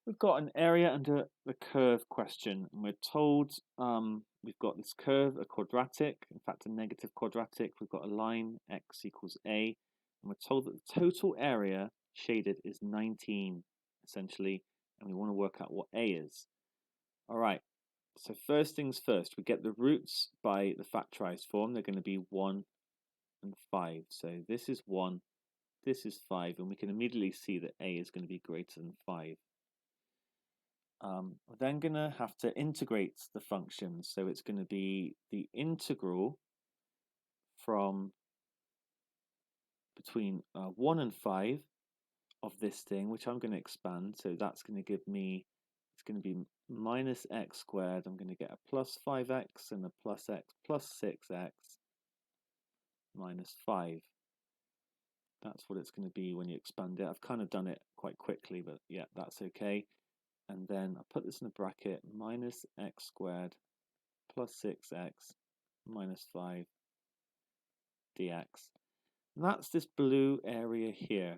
We've got an area under the curve question, and we're told we've got this curve, a quadratic, in fact a negative quadratic. We've got a line, x equals a, and we're told that the total area shaded is 19, essentially, and we want to work out what a is. All right, so first things first, we get the roots by the factorized form. They're going to be 1 and 5. So this is 1, this is 5, and we can immediately see that a is going to be greater than 5. We're then going to have to integrate the function. So it's going to be the integral from between 1 and 5 of this thing, which I'm going to expand. So that's going to give me, it's going to be minus x squared. I'm going to get a plus 5x and a plus x plus 6x minus 5. That's what it's going to be when you expand it. I've kind of done it quite quickly, but yeah, that's okay. And then I put this in a bracket, minus x squared plus 6x minus 5 dx. And that's this blue area here.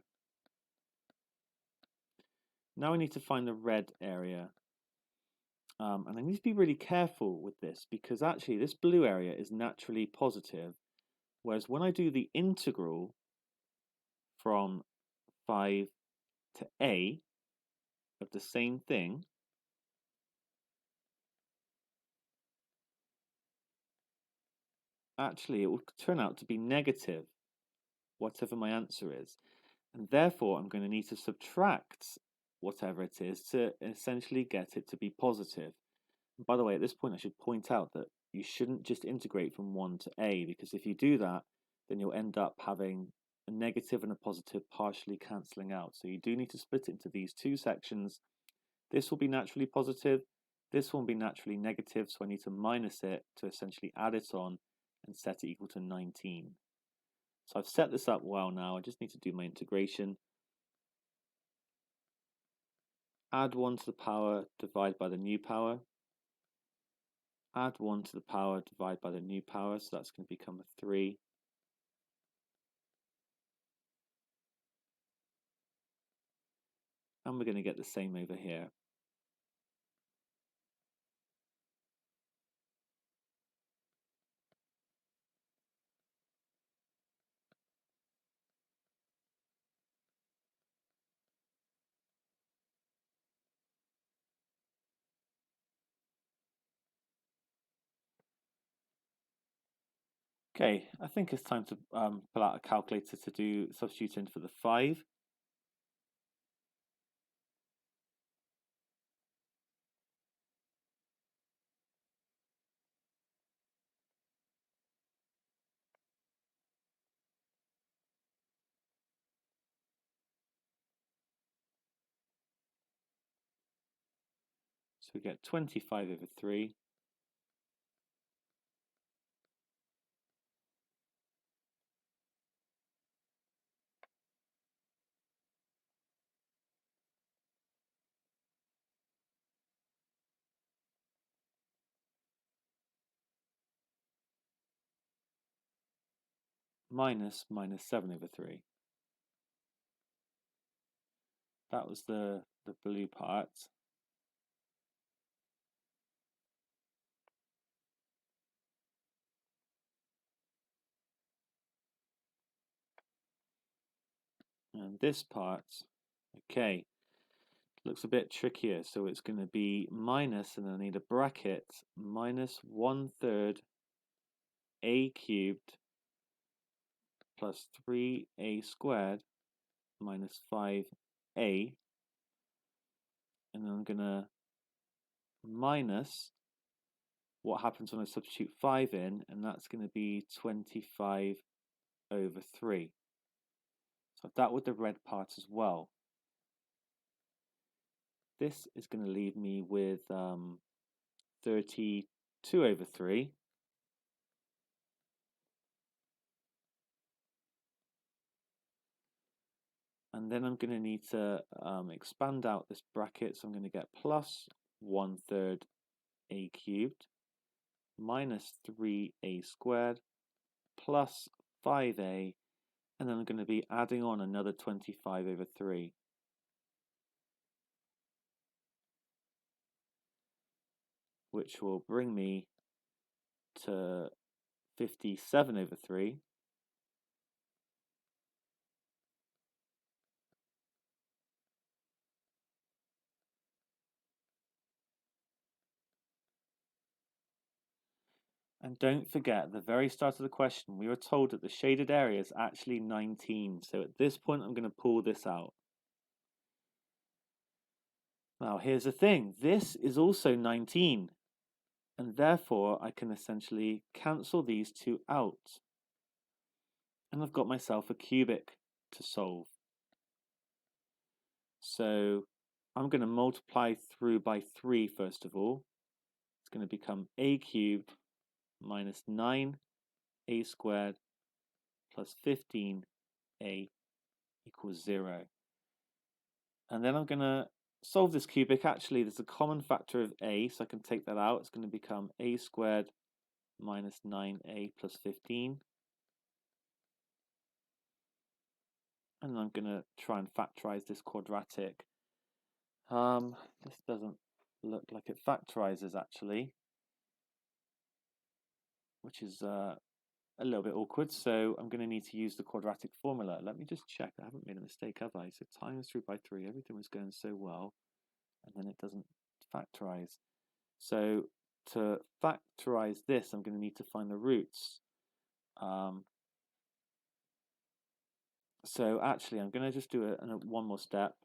Now we need to find the red area. And I need to be really careful with this because actually this blue area is naturally positive, whereas when I do the integral from 5 to a of the same thing, actually it will turn out to be negative, whatever my answer is. And therefore I'm going to need to subtract whatever it is to essentially get it to be positive. And by the way, at this point I should point out that you shouldn't just integrate from 1 to a, because if you do that, then you'll end up having a negative and a positive partially cancelling out. So you do need to split it into these two sections. This will be naturally positive, this will be naturally negative, so I need to minus it to essentially add it on and set it equal to 19. So I've set this up well now, I just need to do my integration. Add 1 to the power, divide by the new power. Add 1 to the power, divide by the new power, so that's going to become a 3. And we're going to get the same over here. Okay, I think it's time to pull out a calculator to do substitute in for the 5. So we get 25 over 3. Minus 7 over 3. That was the blue part. And this part, okay, looks a bit trickier. So it's going to be minus, and I need a bracket, minus 1/3 a cubed plus 3a squared minus 5a. And then I'm going to minus what happens when I substitute 5 in, and that's going to be 25 over 3. So that with the red part as well. This is going to leave me with 32 over 3. And then I'm going to need to expand out this bracket, so I'm going to get plus 1/3 a cubed minus 3a squared plus 5a, and then I'm going to be adding on another 25 over 3. which will bring me to 57 over 3. And don't forget, at the very start of the question, we were told that the shaded area is actually 19. So at this point, I'm going to pull this out. Now, here's the thing. This is also 19. And therefore, I can essentially cancel these two out. And I've got myself a cubic to solve. So I'm going to multiply through by 3 first of all. It's going to become a cubed minus 9a squared plus 15a equals 0. And then I'm going to solve this cubic. Actually, there's a common factor of a, so I can take that out. It's going to become a squared minus 9a plus 15. And I'm going to try and factorize this quadratic. This doesn't look like it factorizes actually, which is a little bit awkward. So I'm going to need to use the quadratic formula. Let me just check. I haven't made a mistake, have I? So times through by 3. Everything was going so well, and then it doesn't factorize. So to factorize this, I'm going to need to find the roots. So actually, I'm going to just do one more step.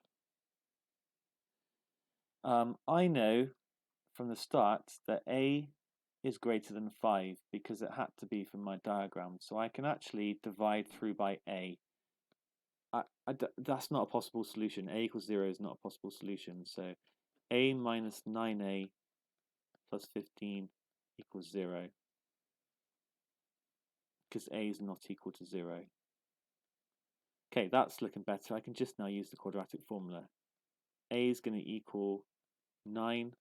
I know from the start that a is greater than 5 because it had to be from my diagram. So I can actually divide through by a. That's not a possible solution. A equals 0 is not a possible solution. So a minus 9a plus 15 equals 0 because a is not equal to 0. Okay, that's looking better. I can just now use the quadratic formula. A is going to equal 9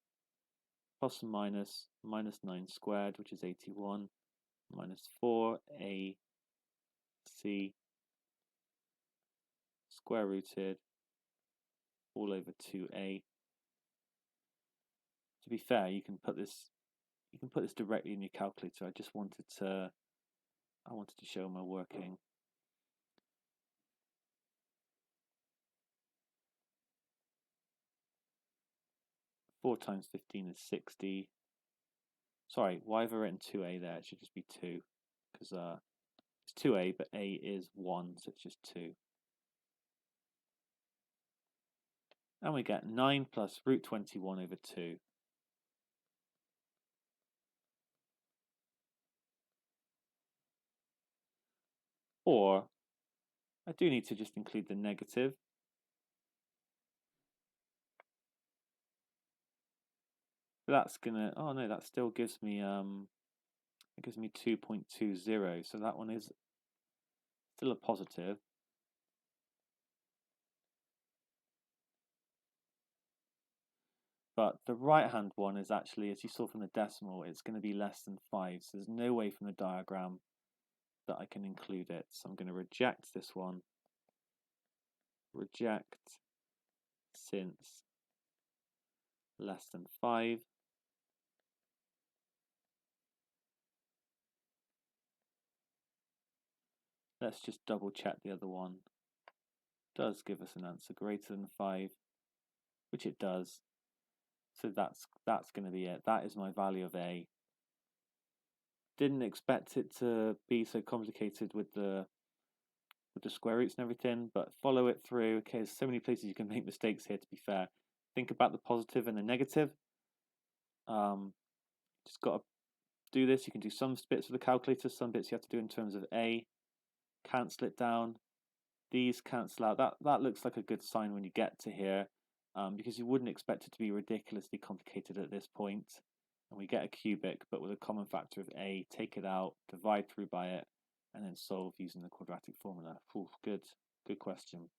plus or minus 9 squared, which is 81, minus 4ac square rooted all over 2a. To be fair, you can put this directly in your calculator. I just wanted to show my working. Four times 15 is 60. Sorry, why have I written 2a there? It should just be 2 because it's 2a, but a is 1, so it's just 2. And we get 9 plus root 21 over 2. Or I do need to just include the negative. That's gonna, oh no, that still gives me it gives me 2.20, so that one is still a positive. But the right hand one is actually, as you saw from the decimal, it's going to be less than 5. So there's no way from the diagram that I can include it. So I'm going to reject this one. Reject since less than 5. Let's just double check the other one. Does give us an answer greater than 5, which it does. So that's going to be it. That is my value of a. Didn't expect it to be so complicated with the square roots and everything, but follow it through. Okay, there's so many places you can make mistakes here, to be fair. Think about the positive and the negative. Just got to do this. You can do some bits with the calculator, some bits you have to do in terms of a. Cancel it down. These cancel out. That looks like a good sign when you get to here, because you wouldn't expect it to be ridiculously complicated at this point. And we get a cubic, but with a common factor of a. Take it out, divide through by it, and then solve using the quadratic formula. Ooh, good question.